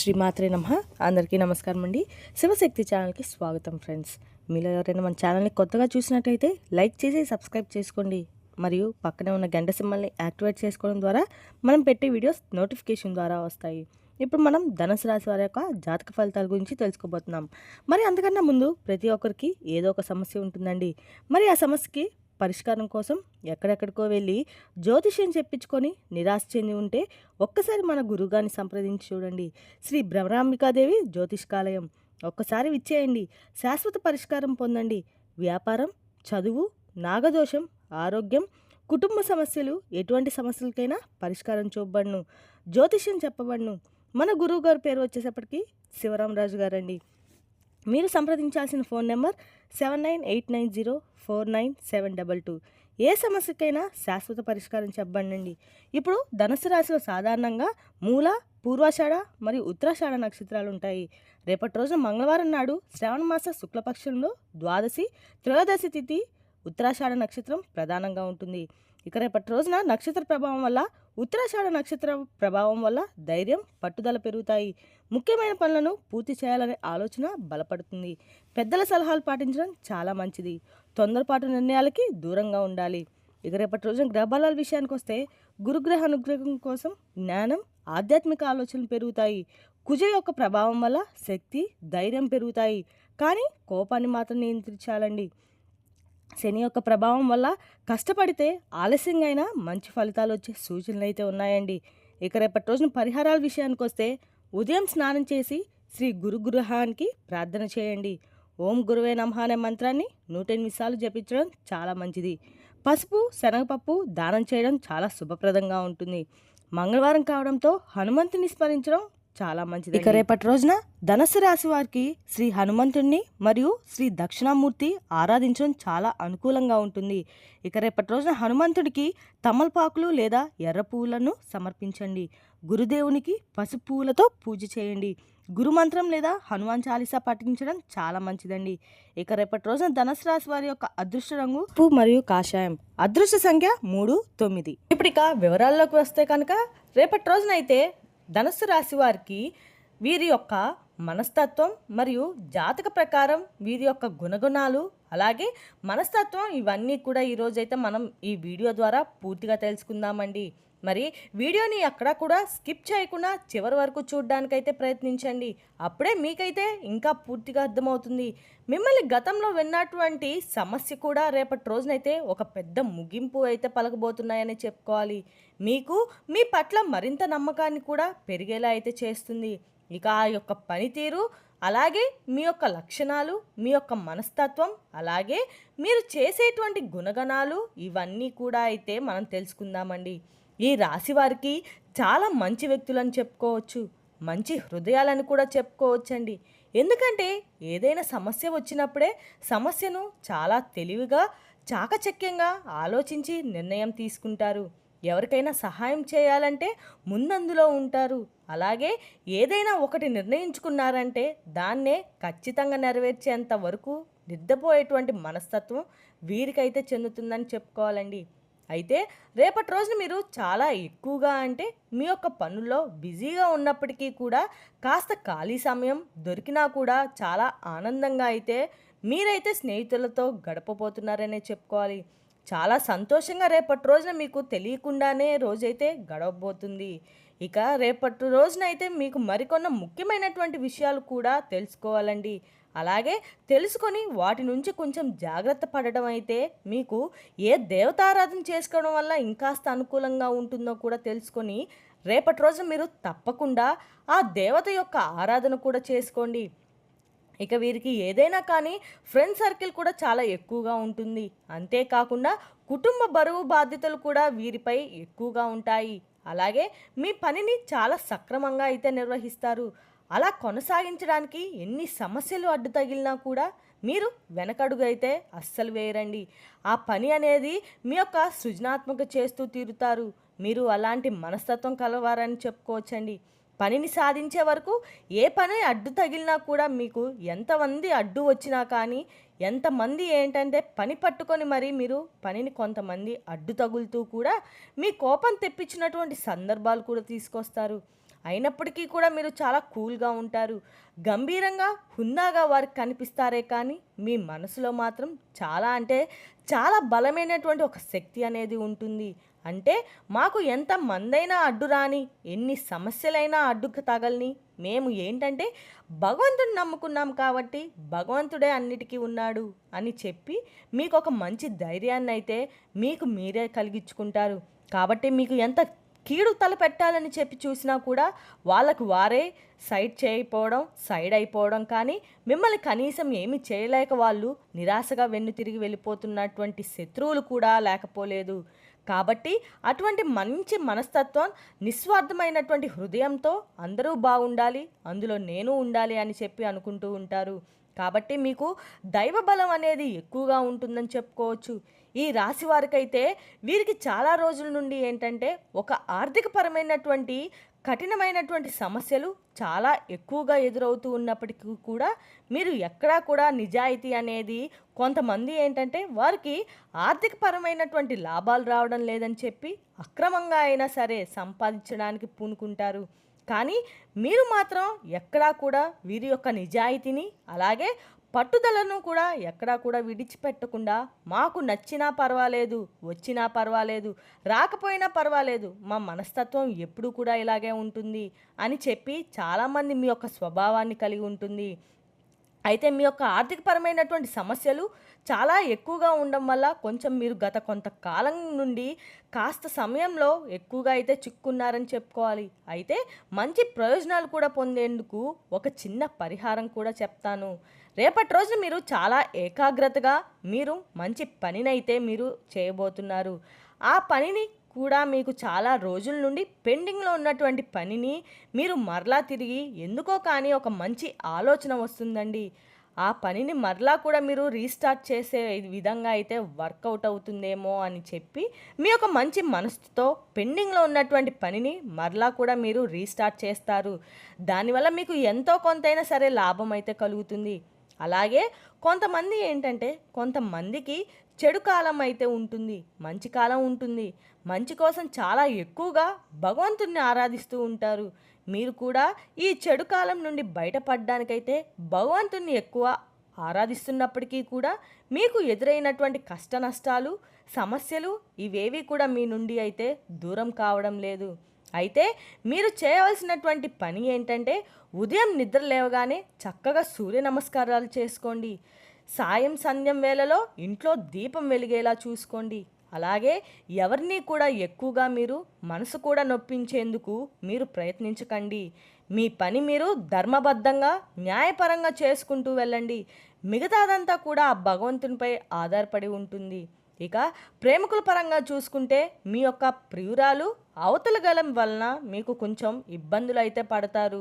శ్రీమాత్రే నమః. అందరికీ నమస్కారం అండి. శివశక్తి ఛానల్కి స్వాగతం ఫ్రెండ్స్. మీలో ఎవరైనా మన ఛానల్ని కొత్తగా చూసినట్టయితే లైక్ చేసి సబ్స్క్రైబ్ చేసుకోండి. మరియు పక్కనే ఉన్న గంట సింబల్ని యాక్టివేట్ చేసుకోవడం ద్వారా మనం పెట్టే వీడియోస్ నోటిఫికేషన్ ద్వారా వస్తాయి. ఇప్పుడు మనం ధనుసు రాశి వారి యొక్క జాతక ఫలితాల గురించి తెలుసుకోబోతున్నాం. మరి అంతకన్నా ముందు ప్రతి ఒక్కరికి ఏదో ఒక సమస్య ఉంటుందండి. మరి ఆ సమస్యకి పరిష్కారం కోసం ఎక్కడెక్కడికో వెళ్ళి జ్యోతిష్యం చెప్పించుకొని నిరాశ చెంది ఉంటే ఒక్కసారి మన గురువుగారిని సంప్రదించి చూడండి. శ్రీ భ్రమరాంబికాదేవి జ్యోతిష్కాలయం ఒక్కసారి విచ్చేయండి. శాశ్వత పరిష్కారం పొందండి. వ్యాపారం, చదువు, నాగదోషం, ఆరోగ్యం, కుటుంబ సమస్యలు, ఎటువంటి సమస్యలకైనా పరిష్కారం చూపబడును. జ్యోతిష్యం చెప్పబడును. మన గురువు గారి పేరు వచ్చేసప్పటికి శివరామరాజు గారండి. మీరు సంప్రదించాల్సిన ఫోన్ నెంబర్ 7989049722. ఏ సమస్యకైనా శాశ్వత పరిష్కారం చెప్పండి. ఇప్పుడు ధనుసు రాశిలో సాధారణంగా మూల, పూర్వాషాఢ మరియు ఉత్తరాషాఢ నక్షత్రాలు ఉంటాయి. రేపటి రోజున మంగళవారం నాడు శ్రావణ మాస శుక్లపక్షంలో ద్వాదశి, త్రయోదశి తిథి ఉత్తరాషాఢ నక్షత్రం ప్రధానంగా ఉంటుంది. ఇక రేపటి రోజున నక్షత్ర ప్రభావం వల్ల, ఉత్తరాషాఢ నక్షత్ర ప్రభావం వల్ల ధైర్యం, పట్టుదల పెరుగుతాయి. ముఖ్యమైన పనులను పూర్తి చేయాలనే ఆలోచన బలపడుతుంది. పెద్దల సలహాలు పాటించడం చాలా మంచిది. తొందరపాటు నిర్ణయాలకి దూరంగా ఉండాలి. ఇక రేపటి రోజున గ్రహబలాల విషయానికి వస్తే గురుగ్రహ అనుగ్రహం కోసం జ్ఞానం, ఆధ్యాత్మిక ఆలోచనలు పెరుగుతాయి. కుజ యొక్క ప్రభావం వల్ల శక్తి, ధైర్యం పెరుగుతాయి. కానీ కోపాన్ని మాత్రం నియంత్రించాలండి. శని యొక్క ప్రభావం వల్ల కష్టపడితే ఆలస్యంగా అయినా మంచి ఫలితాలు వచ్చే సూచనలు అయితే ఉన్నాయండి. ఇక రేపటి రోజున పరిహారాల విషయానికి వస్తే ఉదయం స్నానం చేసి శ్రీ గురుగ్రహానికి ప్రార్థన చేయండి. ఓం గురువే నమః అనే మంత్రాన్ని 108 సార్లు జపించడం చాలా మంచిది. పసుపు, శనగపప్పు దానం చేయడం చాలా శుభప్రదంగా ఉంటుంది. మంగళవారం కావడంతో హనుమంతుని స్మరించడం చాలా మంచిది. ఇక రేపటి రోజున ధనుసు రాశి వారికి శ్రీ హనుమంతుడిని మరియు శ్రీ దక్షిణామూర్తి ఆరాధించడం చాలా అనుకూలంగా ఉంటుంది. ఇక రేపటి రోజున హనుమంతుడికి తమలపాకులు లేదా ఎర్ర పువ్వులను సమర్పించండి. గురుదేవునికి పసుపు పువ్వులతో పూజ చేయండి. గురుమంత్రం లేదా హనుమాన్ చాలీసా పఠించడం చాలా మంచిదండి. ఇక రేపటి రోజున ధనుసు రాశి వారి యొక్క అదృష్ట రంగు పసుపు మరియు కాషాయం. అదృష్ట సంఖ్య 3, 9. ఇప్పుడు ఇక వివరాల్లోకి వస్తే కనుక రేపటి రోజున అయితే ధనుసు రాశి వారికి వీరి యొక్క మనస్తత్వం మరియు జాతక ప్రకారం వీరి యొక్క గుణగుణాలు, అలాగే మనస్తత్వం ఇవన్నీ కూడా ఈరోజైతే మనం ఈ వీడియో ద్వారా పూర్తిగా తెలుసుకుందామండి. మరి వీడియోని ఎక్కడా కూడా స్కిప్ చేయకుండా చివరి వరకు చూడడానికైతే ప్రయత్నించండి. అప్పుడే మీకైతే ఇంకా పూర్తిగా అర్థమవుతుంది. మిమ్మల్ని గతంలో విన్నటువంటి సమస్య కూడా రేపటి రోజునైతే ఒక పెద్ద ముగింపు అయితే పలకబోతున్నాయని చెప్పుకోవాలి. మీకు మీ పట్ల మరింత నమ్మకాన్ని కూడా పెరిగేలా అయితే చేస్తుంది. ఇక ఆ యొక్క పనితీరు, అలాగే మీ యొక్క లక్షణాలు, మీ యొక్క మనస్తత్వం, అలాగే మీరు చేసేటువంటి గుణగణాలు ఇవన్నీ కూడా అయితే మనం తెలుసుకుందామండి. ఈ రాశి వారికి చాలా మంచి వ్యక్తులని చెప్పుకోవచ్చు. మంచి హృదయాలను కూడా చెప్పుకోవచ్చండి. ఎందుకంటే ఏదైనా సమస్య వచ్చినప్పుడే సమస్యను చాలా తెలివిగా, చాకచక్యంగా ఆలోచించి నిర్ణయం తీసుకుంటారు. ఎవరికైనా సహాయం చేయాలంటే ముందందులో ఉంటారు. అలాగే ఏదైనా ఒకటి నిర్ణయించుకున్నారంటే దాన్నే ఖచ్చితంగా నెరవేర్చేంత వరకు నిద్రపోయేటువంటి మనస్తత్వం వీరికైతే చెందుతుందని చెప్పుకోవాలండి. అయితే రేపటి రోజున మీరు చాలా ఎక్కువగా అంటే మీ యొక్క పనుల్లో బిజీగా ఉన్నప్పటికీ కూడా కాస్త ఖాళీ సమయం దొరికినా కూడా చాలా ఆనందంగా అయితే మీరైతే స్నేహితులతో గడపబోతున్నారనే చెప్పుకోవాలి. చాలా సంతోషంగా రేపటి రోజున మీకు తెలియకుండానే రోజైతే గడవబోతుంది. ఇక రేపటి రోజున అయితే మీకు మరికొన్న ముఖ్యమైనటువంటి విషయాలు కూడా తెలుసుకోవాలండి. అలాగే తెలుసుకొని వాటి నుంచి కొంచెం జాగ్రత్త పడడం అయితే మీకు ఏ దేవతారాధన చేసుకోవడం వల్ల ఇంకాస్త అనుకూలంగా ఉంటుందో కూడా తెలుసుకొని రేపటి రోజు మీరు తప్పకుండా ఆ దేవత యొక్క ఆరాధన కూడా చేసుకోండి. ఇక వీరికి ఏదైనా కానీ ఫ్రెండ్ సర్కిల్ కూడా చాలా ఎక్కువగా ఉంటుంది. అంతేకాకుండా కుటుంబ బరువు బాధ్యతలు కూడా వీరిపై ఎక్కువగా ఉంటాయి. అలాగే మీ పనిని చాలా సక్రమంగా అయితే నిర్వహిస్తారు. అలా కొనసాగించడానికి ఎన్ని సమస్యలు అడ్డు తగిలినా కూడా మీరు వెనకడుగు అయితే అస్సలు వేయరండి. ఆ పని అనేది మీ యొక్క సృజనాత్మక చేస్తూ తీరుతారు. మీరు అలాంటి మనస్తత్వం కలవారని చెప్పుకోవచ్చండి. పనిని సాధించే వరకు ఏ పని అడ్డు తగిలినా కూడా మీకు ఎంతమంది అడ్డు వచ్చినా కానీ, ఎంతమంది ఏంటంటే పని పట్టుకొని మరి మీరు పనిని కొంతమంది అడ్డు తగులుతూ కూడా మీ కోపం తెప్పించినటువంటి సందర్భాలు కూడా తీసుకొస్తారు. అయినప్పటికీ కూడా మీరు చాలా కూల్గా ఉంటారు. గంభీరంగా, హుందాగా వారికి కనిపిస్తారే కానీ మీ మనసులో మాత్రం చాలా అంటే చాలా బలమైనటువంటి ఒక శక్తి అనేది ఉంటుంది. అంటే మాకు ఎంత మందైనా అడ్డు రాని, ఎన్ని సమస్యలైనా అడ్డుకు తగలని, మేము ఏంటంటే భగవంతుడిని నమ్ముకున్నాం కాబట్టి భగవంతుడే అన్నిటికీ ఉన్నాడు అని చెప్పి మీకు ఒక మంచి ధైర్యాన్ని అయితే మీకు మీరే కలిగించుకుంటారు. కాబట్టి మీకు ఎంత కీడు తలపెట్టాలని చెప్పి చూసినా కూడా వాళ్ళకు వారే సైడ్ అయిపోవడం కానీ మిమ్మల్ని కనీసం ఏమీ చేయలేక వాళ్ళు నిరాశగా వెన్నుతిరిగి వెళ్ళిపోతున్నటువంటి శత్రువులు కూడా లేకపోలేదు. కాబట్టి అటువంటి మంచి మనస్తత్వం, నిస్వార్థమైనటువంటి హృదయంతో అందరూ బాగుండాలి, అందులో నేను ఉండాలి అని చెప్పి అనుకుంటూ ఉంటారు. కాబట్టి మీకు దైవ బలం అనేది ఎక్కువగా ఉంటుందని చెప్పుకోవచ్చు. ఈ రాశి వారికైతే వీరికి చాలా రోజుల నుండి ఏంటంటే ఒక ఆర్థికపరమైనటువంటి కఠినమైనటువంటి సమస్యలు చాలా ఎక్కువగా ఎదురవుతూ ఉన్నప్పటికీ కూడా మీరు ఎక్కడా కూడా నిజాయితీ అనేది, కొంతమంది ఏంటంటే వారికి ఆర్థికపరమైనటువంటి లాభాలు రావడం లేదని చెప్పి అక్రమంగా అయినా సరే సంపాదించడానికి పూనుకుంటారు. కానీ మీరు మాత్రం ఎక్కడా కూడా వీరి యొక్క నిజాయితీని అలాగే పట్టుదలను కూడా ఎక్కడా కూడా విడిచిపెట్టకుండా మాకు నచ్చినా పర్వాలేదు, వచ్చినా పర్వాలేదు, రాకపోయినా పర్వాలేదు, మా మనస్తత్వం ఎప్పుడూ కూడా ఇలాగే ఉంటుంది అని చెప్పి చాలామంది మీ యొక్క స్వభావాన్ని కలిగి ఉంటుంది. అయితే మీ యొక్క ఆర్థికపరమైనటువంటి సమస్యలు చాలా ఎక్కువగా ఉండడం వల్ల కొంచెం మీరు గత కొంతకాలం నుండి కాస్త సమయంలో ఎక్కువగా అయితే చిక్కున్నారని చెప్పుకోవాలి. అయితే మంచి ప్రయోజనాలు కూడా పొందేందుకు ఒక చిన్న పరిహారం కూడా చెప్తాను. రేపటి రోజున మీరు చాలా ఏకాగ్రతగా మీరు మంచి పనినైతే మీరు చేయబోతున్నారు. ఆ పనిని కూడా మీకు చాలా రోజుల నుండి పెండింగ్లో ఉన్నటువంటి పనిని మీరు మరలా తిరిగి ఎందుకో కానీ ఒక మంచి ఆలోచన వస్తుందండి. ఆ పనిని మరలా కూడా మీరు రీస్టార్ట్ చేసే విధంగా అయితే వర్కౌట్ అవుతుందేమో అని చెప్పి మీ యొక్క మంచి మనసుతో పెండింగ్లో ఉన్నటువంటి పనిని మరలా కూడా మీరు రీస్టార్ట్ చేస్తారు. దానివల్ల మీకు ఎంతో కొంతైనా సరే లాభం అయితే కలుగుతుంది. అలాగే కొంతమంది ఏంటంటే కొంతమందికి చెడు కాలం అయితే ఉంటుంది, మంచి కాలం ఉంటుంది. మంచి కోసం చాలా ఎక్కువగా భగవంతుడిని ఆరాధిస్తూ ఉంటారు. మీరు కూడా ఈ చెడు కాలం నుండి బయటపడడానికైతే భగవంతుడిని ఎక్కువ ఆరాధిస్తున్నప్పటికీ కూడా మీకు ఎదురైనటువంటి కష్ట నష్టాలు, సమస్యలు ఇవేవి కూడా మీ నుండి అయితే దూరం కావడం లేదు. అయితే మీరు చేయవలసినటువంటి పని ఏంటంటే ఉదయం నిద్ర లేవగానే చక్కగా సూర్య నమస్కారాలు చేసుకోండి. సాయం సంధ్యం వేళలో ఇంట్లో దీపం వెలిగేలా చూసుకోండి. అలాగే ఎవరిని కూడా ఎక్కువగా మీరు మనసు కూడా నొప్పించేందుకు మీరు ప్రయత్నించకండి. మీ పని మీరు ధర్మబద్ధంగా, న్యాయపరంగా చేసుకుంటూ వెళ్ళండి. మిగతాదంతా కూడా ఆ భగవంతునిపై ఆధారపడి ఉంటుంది. ఇక ప్రేమికుల పరంగా చూసుకుంటే మీ యొక్క ప్రియురాలు అవతల గలం వలన మీకు కొంచెం ఇబ్బందులు అయితే పడతారు.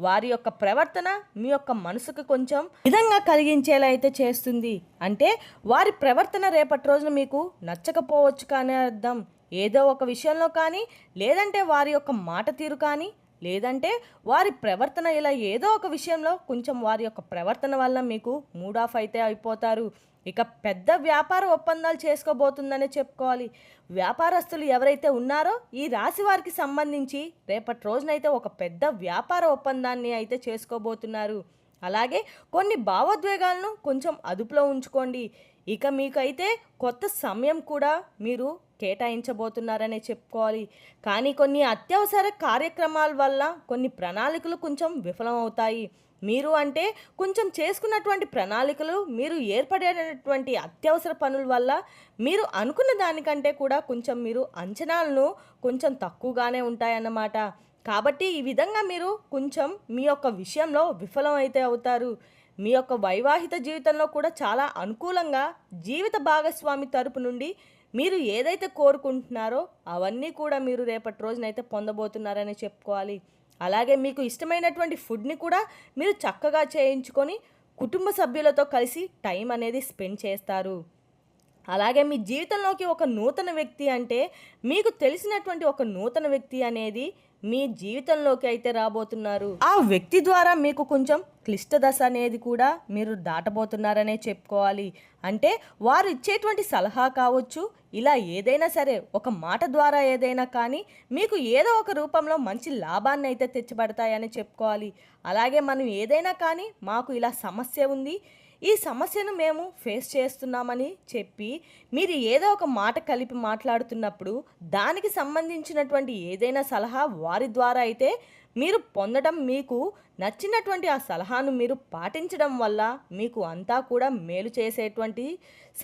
వారి యొక్క ప్రవర్తన మీ యొక్క మనసుకు కొంచెం విధంగా కలిగించేలా అయితే చేస్తుంది. అంటే వారి ప్రవర్తన రేపటి రోజున మీకు నచ్చకపోవచ్చు కానీ అర్థం. ఏదో ఒక విషయంలో కానీ, లేదంటే వారి యొక్క మాట తీరు కానీ, లేదంటే వారి ప్రవర్తన ఇలా ఏదో ఒక విషయంలో కొంచెం వారి యొక్క ప్రవర్తన వల్ల మీకు మూడ్ ఆఫ్ అయితే అయిపోతారు. ఇక పెద్ద వ్యాపార ఒప్పందాలు చేసుకోబోతుందనే చెప్పుకోవాలి. వ్యాపారస్తులు ఎవరైతే ఉన్నారో ఈ రాశి వారికి సంబంధించి రేపటి రోజునైతే ఒక పెద్ద వ్యాపార ఒప్పందాన్ని అయితే చేసుకోబోతున్నారు. అలాగే కొన్ని భావోద్వేగాలను కొంచెం అదుపులో ఉంచుకోండి. ఇక మీకైతే కొత్త సమయం కూడా మీరు కేటాయించబోతున్నారనే చెప్పుకోవాలి. కానీ కొన్ని అత్యవసర కార్యక్రమాల వల్ల కొన్ని ప్రణాళికలు కొంచెం విఫలమవుతాయి. మీరు అంటే కొంచెం చేసుకున్నటువంటి ప్రణాళికలు మీరు ఏర్పడేటటువంటి అత్యవసర పనుల వల్ల మీరు అనుకున్న దానికంటే కూడా కొంచెం మీరు అంచనాలను కొంచెం తక్కువగానే ఉంటాయన్నమాట. కాబట్టి ఈ విధంగా మీరు కొంచెం మీ యొక్క విషయంలో విఫలం అయితే అవుతారు. మీ యొక్క వైవాహిక జీవితంలో కూడా చాలా అనుకూలంగా జీవిత భాగస్వామి తరపు నుండి మీరు ఏదైతే కోరుకుంటున్నారో అవన్నీ కూడా మీరు రేపటి రోజునైతే పొందబోతున్నారని చెప్పుకోవాలి. అలాగే మీకు ఇష్టమైనటువంటి ఫుడ్ని కూడా మీరు చక్కగా చేయించుకొని కుటుంబ సభ్యులతో కలిసి టైం అనేది స్పెండ్ చేస్తారు. అలాగే మీ జీవితంలోకి ఒక నూతన వ్యక్తి అంటే మీకు తెలిసినటువంటి ఒక నూతన వ్యక్తి అనేది మీ జీవితంలోకి అయితే రాబోతున్నారు. ఆ వ్యక్తి ద్వారా మీకు కొంచెం క్లిష్ట దశ అనేది కూడా మీరు దాటబోతున్నారనే చెప్పుకోవాలి. అంటే వారు ఇచ్చేటువంటి సలహా కావచ్చు, ఇలా ఏదైనా సరే ఒక మాట ద్వారా ఏదైనా కానీ మీకు ఏదో ఒక రూపంలో మంచి లాభాన్ని అయితే తెచ్చిపెడతాయని చెప్పుకోవాలి. అలాగే మనం ఏదైనా కానీ మాకు ఇలా సమస్య ఉంది, ఈ సమస్యను మేము ఫేస్ చేస్తున్నామని చెప్పి మీరు ఏదో ఒక మాట కలిపి మాట్లాడుతున్నప్పుడు దానికి సంబంధించినటువంటి ఏదైనా సలహా వారి ద్వారా అయితే మీరు పొందడం, మీకు నచ్చినటువంటి ఆ సలహాను మీరు పాటించడం వల్ల మీకు అంతా కూడా మేలు చేసేటువంటి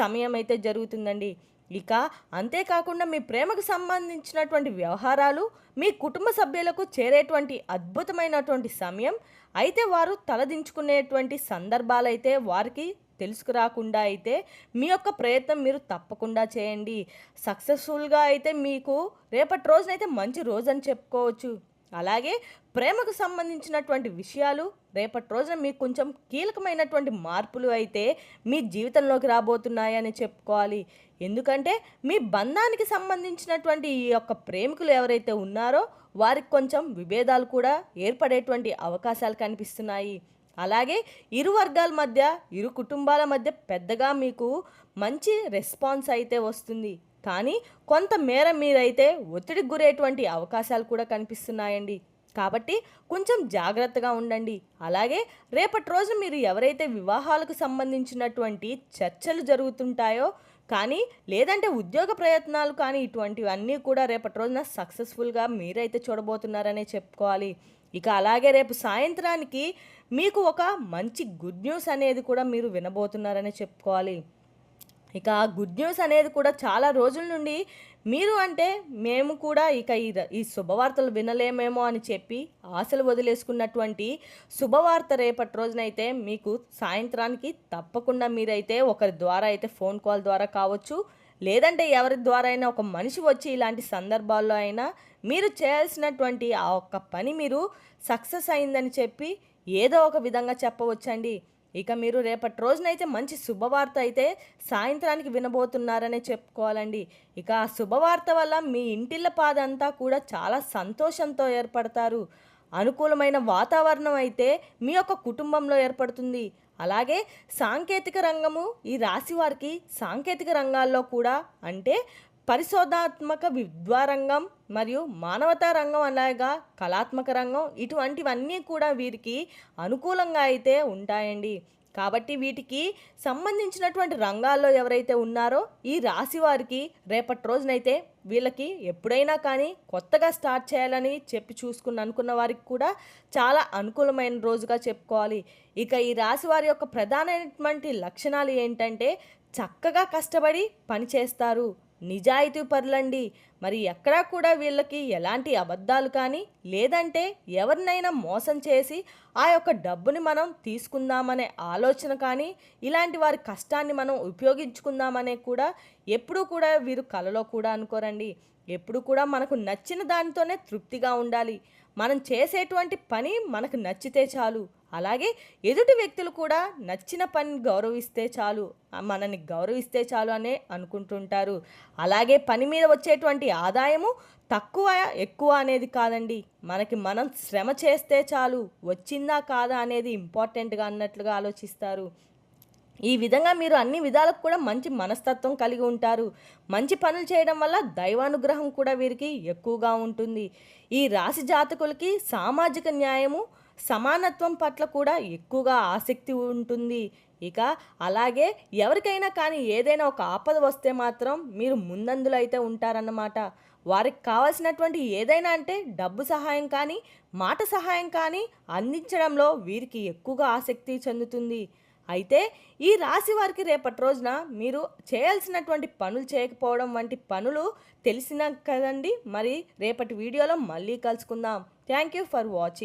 సమయం అయితే జరుగుతుందండి. ఇక అంతేకాకుండా మీ ప్రేమకు సంబంధించినటువంటి వ్యవహారాలు మీ కుటుంబ సభ్యులకు చేరేటువంటి అద్భుతమైనటువంటి సమయం. అయితే వారు తలదించుకునేటువంటి సందర్భాలైతే వారికి తెలుసుకురాకుండా అయితే మీ యొక్క ప్రయత్నం మీరు తప్పకుండా చేయండి. సక్సెస్ఫుల్గా అయితే మీకు రేపటి రోజునైతే మంచి రోజు అని చెప్పుకోవచ్చు. అలాగే ప్రేమకు సంబంధించినటువంటి విషయాలు రేపటి రోజున మీకు కొంచెం కీలకమైనటువంటి మార్పులు అయితే మీ జీవితంలోకి రాబోతున్నాయని చెప్పుకోవాలి. ఎందుకంటే మీ బంధానికి సంబంధించినటువంటి ఈ యొక్క ప్రేమికులు ఎవరైతే ఉన్నారో వారికి కొంచెం విభేదాలు కూడా ఏర్పడేటువంటి అవకాశాలు కనిపిస్తున్నాయి. అలాగే ఇరు వర్గాల మధ్య, ఇరు కుటుంబాల మధ్య పెద్దగా మీకు మంచి రెస్పాన్స్ అయితే వస్తుంది. కానీ కొంత మేర మీరైతే ఒత్తిడికి గురేటువంటి అవకాశాలు కూడా కనిపిస్తున్నాయండి. కాబట్టి కొంచెం జాగ్రత్తగా ఉండండి. అలాగే రేపటి రోజు మీరు ఎవరైతే వివాహాలకు సంబంధించినటువంటి చర్చలు జరుగుతుంటాయో కానీ, లేదంటే ఉద్యోగ ప్రయత్నాలు కానీ, ఇటువంటివన్నీ కూడా రేపటి రోజున సక్సెస్ఫుల్గా మీరైతే చూడబోతున్నారనే చెప్పుకోవాలి. ఇక అలాగే రేపు సాయంత్రానికి మీకు ఒక మంచి గుడ్ న్యూస్ అనేది కూడా మీరు వినబోతున్నారనే చెప్పుకోవాలి. ఇక ఆ గుడ్ న్యూస్ అనేది కూడా చాలా రోజుల నుండి మీరు అంటే మేము కూడా ఇక ఈ శుభవార్తలు వినలేమేమో అని చెప్పి ఆశలు వదిలేసుకున్నటువంటి శుభవార్త రేపటి రోజునైతే మీకు సాయంత్రానికి తప్పకుండా మీరైతే ఒకరి ద్వారా అయితే ఫోన్ కాల్ ద్వారా కావచ్చు, లేదంటే ఎవరి ద్వారా అయినా ఒక మనిషి వచ్చి ఇలాంటి సందర్భాల్లో అయినా మీరు చేయాల్సినటువంటి ఆ ఒక్క పని మీరు సక్సెస్ అయిందని చెప్పి ఏదో ఒక విధంగా చెప్పవచ్చండి. ఇక మీరు రేపటి రోజునైతే మంచి శుభవార్త అయితే సాయంత్రానికి వినబోతున్నారనే చెప్పుకోవాలండి. ఇక ఆ శుభవార్త వల్ల మీ ఇంటిళ్ళ పాదంతా కూడా చాలా సంతోషంతో ఏర్పడతారు. అనుకూలమైన వాతావరణం అయితే మీ యొక్క కుటుంబంలో ఏర్పడుతుంది. అలాగే సాంకేతిక రంగము, ఈ రాశి వారికి సాంకేతిక రంగాల్లో కూడా అంటే పరిశోధాత్మక విద్వారంగం మరియు మానవతా రంగం, అలాగా కళాత్మక రంగం, ఇటువంటివన్నీ కూడా వీరికి అనుకూలంగా అయితే ఉంటాయండి. కాబట్టి వీటికి సంబంధించినటువంటి రంగాల్లో ఎవరైతే ఉన్నారో ఈ రాశి వారికి రేపటి రోజునైతే వీళ్ళకి ఎప్పుడైనా కానీ కొత్తగా స్టార్ట్ చేయాలని చెప్పి అనుకున్న వారికి కూడా చాలా అనుకూలమైన రోజుగా చెప్పుకోవాలి. ఇక ఈ రాశి వారి యొక్క ప్రధానమైనటువంటి లక్షణాలు ఏంటంటే చక్కగా కష్టపడి పని చేస్తారు, నిజాయితీ పరులండి. మరి ఎక్కడా కూడా వీళ్ళకి ఎలాంటి అబద్ధాలు కానీ, లేదంటే ఎవరినైనా మోసం చేసి ఆ యొక్క డబ్బుని మనం తీసుకుందామనే ఆలోచన కానీ, ఇలాంటి వారి కష్టాన్ని మనం ఉపయోగించుకుందామనే కూడా ఎప్పుడూ కూడా వీరు కలలో కూడా అనుకోరండి. ఎప్పుడు కూడా మనకు నచ్చిన దానితోనే తృప్తిగా ఉండాలి. మనం చేసేటువంటి పని మనకు నచ్చితే చాలు. అలాగే ఎదుటి వ్యక్తులు కూడా నచ్చిన పని గౌరవిస్తే చాలు, మనని గౌరవిస్తే చాలు అనే అనుకుంటుంటారు. అలాగే పని మీద వచ్చేటువంటి ఆదాయము తక్కువ ఎక్కువ అనేది కాదండి, మనకి మనం శ్రమ చేస్తే చాలు, వచ్చిందా కాదా అనేది ఇంపార్టెంట్గా అన్నట్లుగా ఆలోచిస్తారు. ఈ విధంగా మీరు అన్ని విధాలకు కూడా మంచి మనస్తత్వం కలిగి ఉంటారు. మంచి పనులు చేయడం వల్ల దైవానుగ్రహం కూడా వీరికి ఎక్కువగా ఉంటుంది. ఈ రాశి జాతకులకి సామాజిక న్యాయము, సమానత్వం పట్ల కూడా ఎక్కువగా ఆసక్తి ఉంటుంది. ఇక అలాగే ఎవరికైనా కానీ ఏదైనా ఒక ఆపద వస్తే మాత్రం మీరు ముందందులో అయితే ఉంటారన్నమాట. వారికి కావాల్సినటువంటి ఏదైనా అంటే డబ్బు సహాయం కానీ, మాట సహాయం కానీ అందించడంలో వీరికి ఎక్కువగా ఆసక్తి చెందుతుంది. అయితే ఈ రాశి వారికి రేపటి రోజున మీరు చేయాల్సినటువంటి పనులు చేయకపోవడం వంటి పనులు తెలిసిన కదండి. మరి రేపటి వీడియోలో మళ్ళీ కలుసుకుందాం. Thank you for watching.